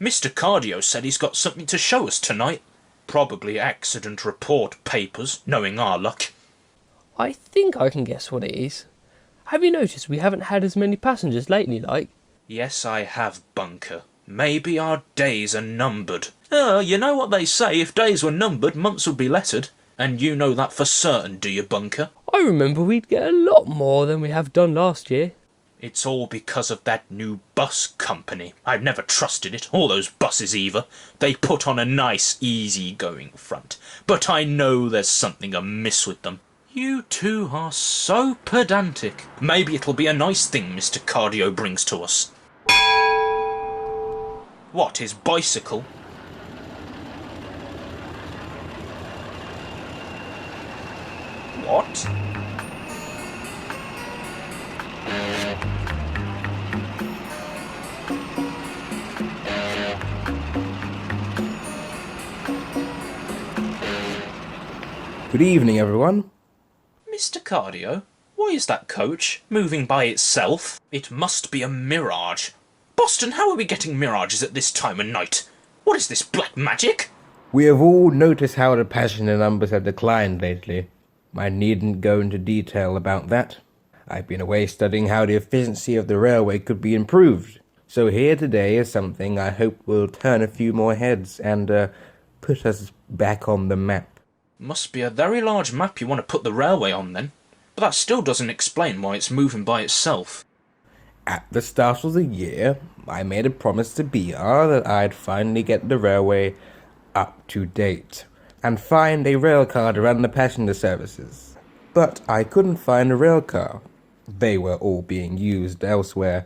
Mr. Cardio said he's got something to show us tonight. Probably accident report papers, knowing our luck. I think I can guess what it is. Have you noticed we haven't had as many passengers lately, like? Yes, I have, Bunker. Maybe our days are numbered. You know what they say, if days were numbered, months would be lettered. And you know that for certain, do you, Bunker? I remember we'd get a lot more than we have done last year. It's all because of that new bus company. I've never trusted it, or those buses either. They put on a nice, easy-going front. But I know there's something amiss with them. You two are so pedantic. Maybe it'll be a nice thing Mr. Cardio brings to us. What, his bicycle? What? Good evening, everyone. Mr. Cardio, why is that coach moving by itself? It must be a mirage. Boston, how are we getting mirages at this time of night? What is this black magic? We have all noticed how the passenger numbers have declined lately. I needn't go into detail about that. I've been away studying how the efficiency of the railway could be improved. So here today is something I hope will turn a few more heads and put us back on the map. Must be a very large map you want to put the railway on then. But that still doesn't explain why it's moving by itself. At the start of the year, I made a promise to BR that I'd finally get the railway up to date and find a railcar to run the passenger services. But I couldn't find a railcar. They were all being used elsewhere.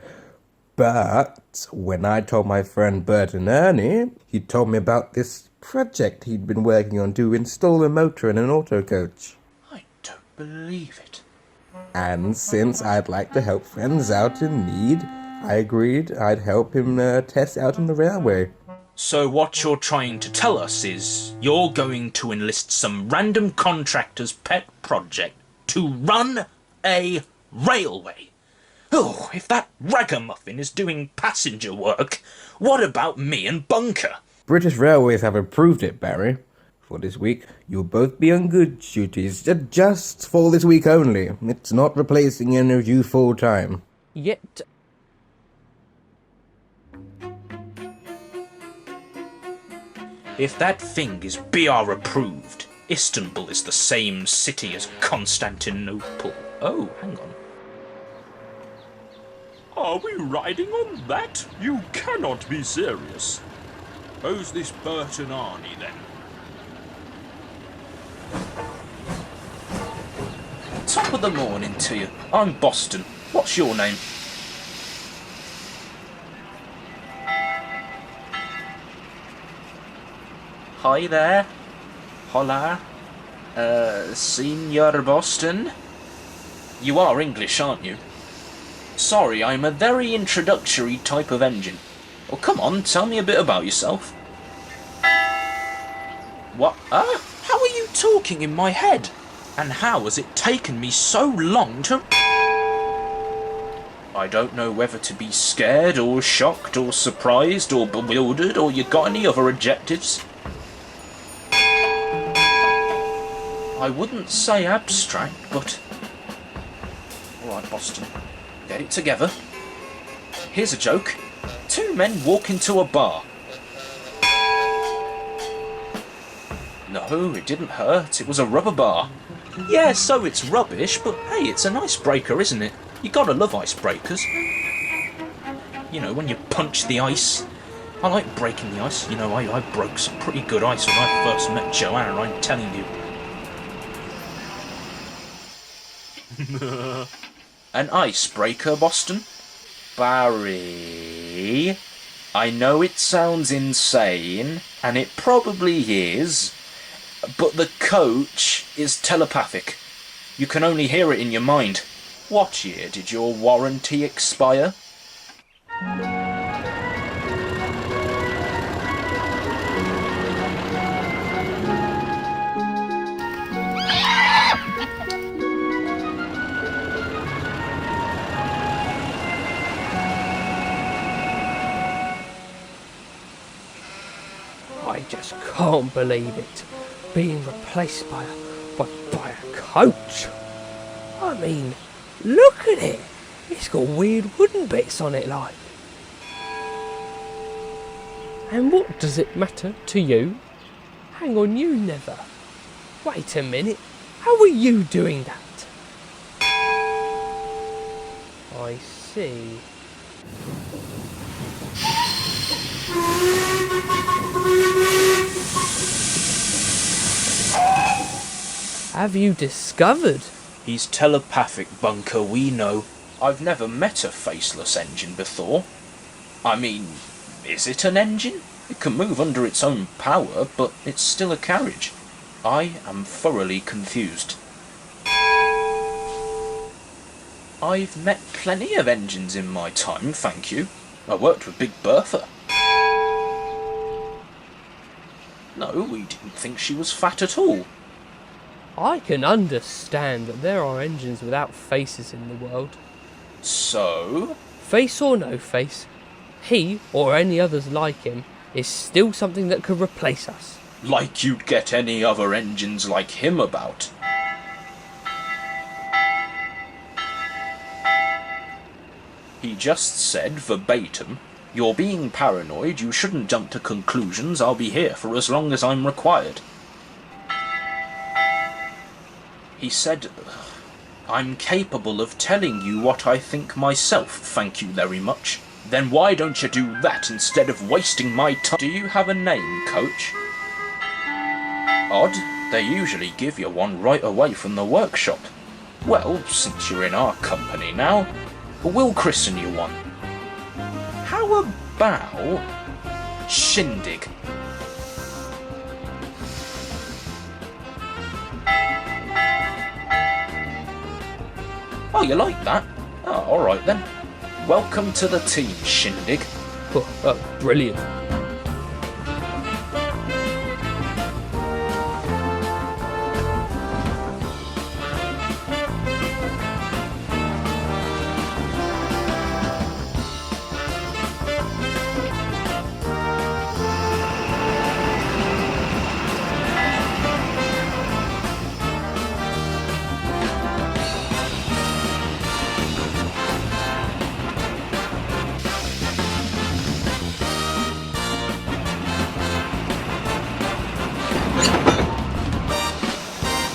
But when I told my friend Bert and Ernie, he told me about this project he'd been working on to install a motor in an auto coach. I don't believe it. And since I'd like to help friends out in need, I agreed I'd help him test out on the railway. So what you're trying to tell us is you're going to enlist some random contractor's pet project to run a railway? Oh, if that ragamuffin is doing passenger work, what about me and Bunker? British Railways have approved it, Barry. For this week, you'll both be on good duties, just for this week only. It's not replacing any of you full-time. Yet... If that thing is BR approved, Istanbul is the same city as Constantinople. Oh, hang on. Are we riding on that? You cannot be serious. Who's this Bert and Arnie, then? Top of the morning to you. I'm Boston. What's your name? Hi there. Hola. Senor Boston? You are English, aren't you? Sorry, I'm a very introductory type of engine. Well, come on, tell me a bit about yourself. What? How are you talking in my head? And how has it taken me so long to... I don't know whether to be scared or shocked or surprised or bewildered, or you got any other adjectives? I wouldn't say abstract, but... Alright, Boston. Get it together. Here's a joke. Two men walk into a bar. No, it didn't hurt. It was a rubber bar. Yeah, so it's rubbish, but hey, it's an icebreaker, isn't it? You gotta love icebreakers. You know, when you punch the ice. I like breaking the ice. You know, I broke some pretty good ice when I first met Joanna, I'm telling you. An icebreaker, Boston? Barry, I know it sounds insane, and it probably is, but the coach is telepathic. You can only hear it in your mind. What year did your warranty expire? just can't believe it. Being replaced by a coach. I mean, look at it. It's got weird wooden bits on it like. And what does it matter to you? Hang on, you never. Wait a minute. How are you doing that? I see. Have you discovered? He's telepathic, Bunker, we know. I've never met a faceless engine before. I mean, is it an engine? It can move under its own power, but it's still a carriage. I am thoroughly confused. I've met plenty of engines in my time, thank you. I worked with Big Bertha. No, we didn't think she was fat at all. I can understand that there are engines without faces in the world. So? Face or no face, he, or any others like him, is still something that could replace us. Like you'd get any other engines like him about. He just said verbatim, "You're being paranoid, you shouldn't jump to conclusions, I'll be here for as long as I'm required." He said, "I'm capable of telling you what I think myself, thank you very much." Then why don't you do that instead of wasting my time? Do you have a name, Coach? Odd, they usually give you one right away from the workshop. Well, since you're in our company now, we'll christen you one. How about Shindig? Oh, you like that? Oh, alright then. Welcome to the team, Shindig. Brilliant.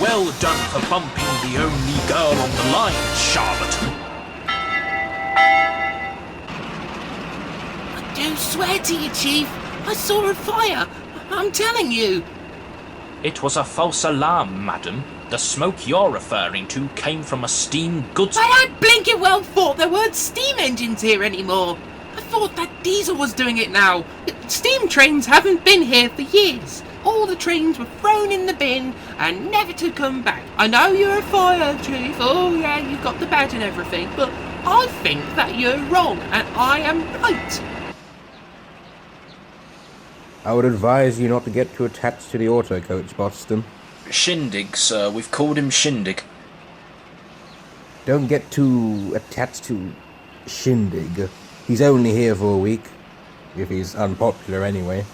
Well done for bumping the only girl on the line, charlatan. I do swear to you, Chief, I saw a fire. I'm telling you. It was a false alarm, madam. The smoke you're referring to came from a steam goods... I blinking well thought there weren't steam engines here anymore. I thought that diesel was doing it now. Steam trains haven't been here for years. All the trains were thrown in the bin and never to come back. I know you're a fire chief, oh yeah, you've got the badge and everything, but I think that you're wrong and I am right. I would advise you not to get too attached to the auto coach, Boston. Shindig, sir. We've called him Shindig. Don't get too attached to Shindig. He's only here for a week. If he's unpopular anyway.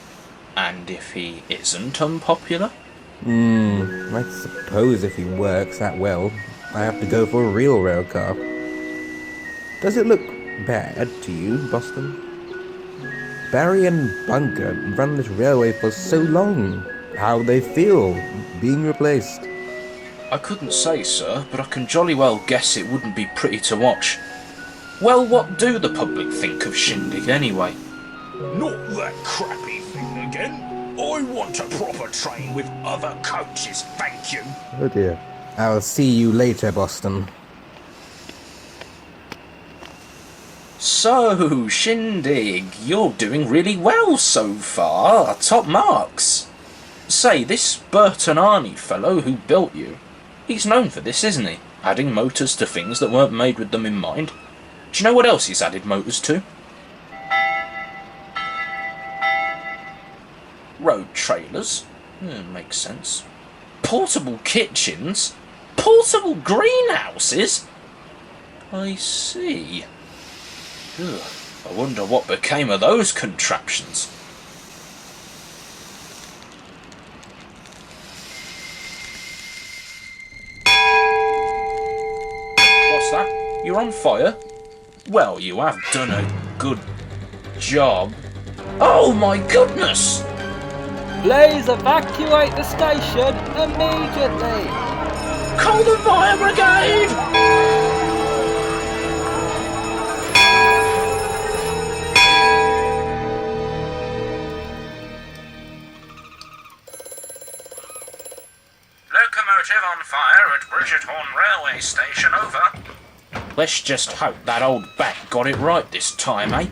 And if he isn't unpopular? I suppose if he works that well, I have to go for a real railcar. Does it look bad to you, Boston? Barry and Bunker run this railway for so long. How they feel being replaced? I couldn't say, sir, but I can jolly well guess it wouldn't be pretty to watch. Well, what do the public think of Shindig anyway? Not that crappy thing again. I want a proper train with other coaches, thank you. Oh dear. I'll see you later, Boston. So, Shindig, you're doing really well so far. Top marks. Say, this Bertanani fellow who built you, he's known for this, isn't he? Adding motors to things that weren't made with them in mind. Do you know what else he's added motors to? Road trailers. Makes sense. Portable kitchens. Portable greenhouses. I see. Ugh, I wonder what became of those contraptions. What's that? You're on fire? Well, you have done a good job. Oh my goodness! Please evacuate the station immediately. Call the fire brigade! Locomotive on fire at Bridgethorn Railway Station, over. Let's just hope that old bat got it right this time, eh?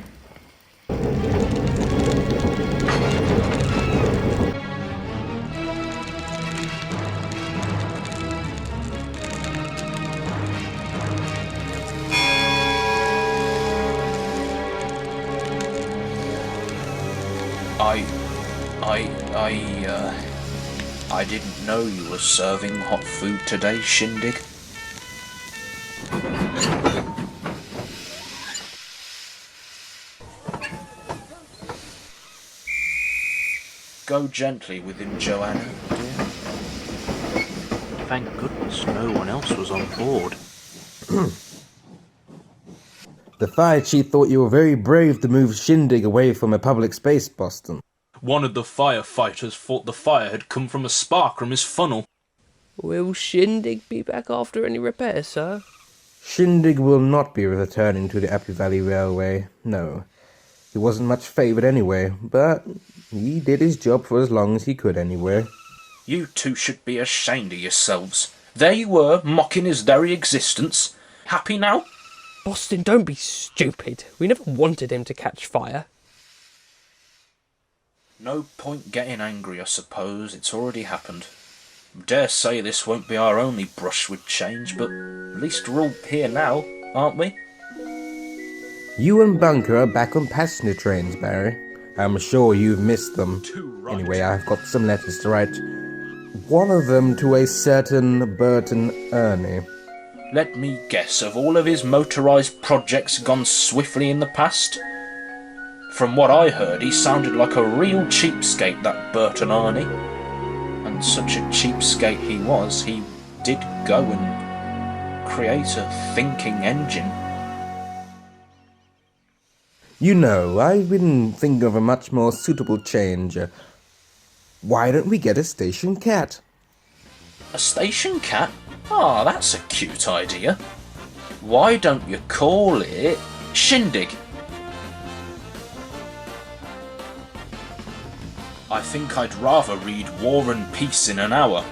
I didn't know you were serving hot food today, Shindig. Go gently with him, Joanna, dear. Thank goodness no one else was on board. The fire chief thought you were very brave to move Shindig away from a public space, Boston. One of the firefighters thought the fire had come from a spark from his funnel. Will Shindig be back after any repairs, sir? Shindig will not be returning to the Appy Valley Railway, no. He wasn't much favoured anyway, but he did his job for as long as he could anyway. You two should be ashamed of yourselves. There you were, mocking his very existence. Happy now? Boston, don't be stupid. We never wanted him to catch fire. No point getting angry, I suppose. It's already happened. Dare say this won't be our only brush with change, but at least we're all here now, aren't we? You and Bunker are back on passenger trains, Barry. I'm sure you've missed them. Too right. Anyway, I've got some letters to write. One of them to a certain Burton Ernie. Let me guess, have all of his motorised projects gone swiftly in the past? From what I heard, he sounded like a real cheapskate, that Burton Arnie. And such a cheapskate he was, he did go and create a thinking engine. You know, I've been thinking of a much more suitable change. Why don't we get a station cat? A station cat? Ah, that's a cute idea. Why don't you call it Shindig? I think I'd rather read War and Peace in an hour